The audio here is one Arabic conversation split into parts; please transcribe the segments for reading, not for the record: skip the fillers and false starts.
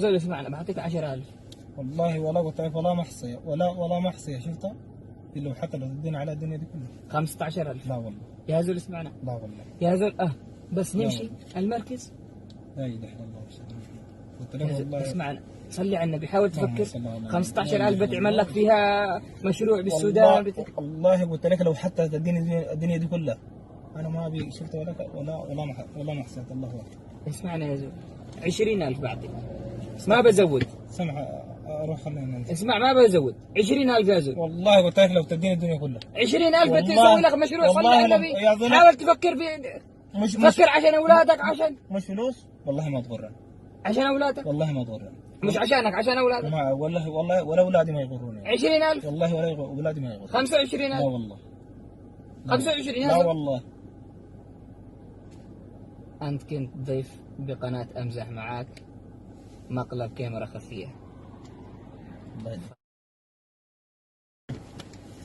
زول اسمعنا بعطيك 10,000. والله ولا قلت لك ولا محصية ولا محصية شفتها. لو حتى لو تدينا على الدنيا دي كلها 15,000. لا والله. يا زول اسمعنا. لا والله. يا زول بس لا نمشي والله. المركز. لا اله الا الله. قلت لك يا زول والله. اسمعنا، صلي على النبي، حاول اللهم تفكر. صل على النبي. 15,000 بتعمل لك فيها مشروع بالسودان والله قلت لك لو حتى تديني الدنيا دي كلها انا ما ابي شفت ولا محصية الله أكبر. اسمعنا يا زول، 20,000 بعطيك، ما بزود. سمع اروح خلينا ننزل. اسمع ما بزود، 20,000 يا زول. والله قلت لك لو تديني الدنيا كلها 20,000 والله. بتسوي لك مشروع. صلي والله على النبي، يا زلمة. حاول تفكر في مش فكر عشان اولادك، عشان مش فلوس والله ما تغرني. عشان اولادك، والله ما تغرني. مش عشانك، عشان اولادك. ما والله ولا اولادي ما يغروني. 20,000، والله ولا اولادي ما يغروني. 25,000. لا والله. 25 يا لا زول. والله. أنت كنت ضيف بقناة أمزح معاك، مقلب كاميرا خفية.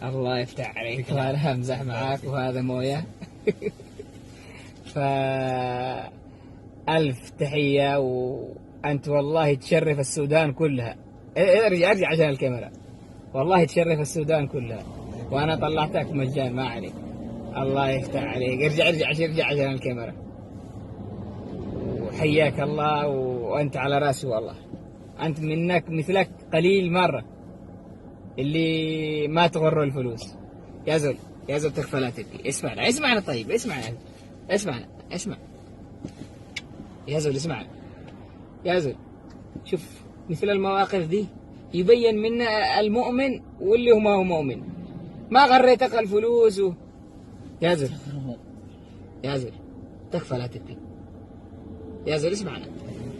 الله يفتح عليك، وأنا أمزح معاك وهذا موية. ألف تحية، وأنت والله تشرف السودان كلها. ارجع عشان الكاميرا، والله تشرف السودان كلها، وأنا طلعتك مجان ما عليك. الله يفتح عليك، ارجع عشان الكاميرا. وحياك الله، وأنت على راسي والله. أنت منك مثلك قليل مرة اللي ما تغره الفلوس. يا زول تكفى لا تبكي. اسمعنا طيب، اسمعنا. يا زول اسمعنا. يا زول شوف، مثل المواقف دي يبين منا المؤمن واللي هو ما هو مؤمن. ما غريتك الفلوس يا زول تكفى لا تبكي. يا زول اسمعنا،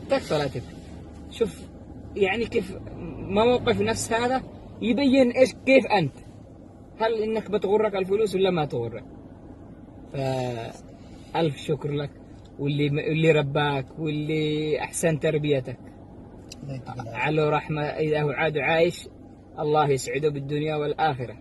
تكفى لا تبكي. شوف يعني كيف موقف نفس هذا يبين كيف أنت، هل إنك بتغرك الفلوس ولا ما تغرك. فألف شكر لك، واللي رباك واللي أحسن تربيتك على رحمة. إذا هو عاد عايش الله يسعده بالدنيا والآخرة.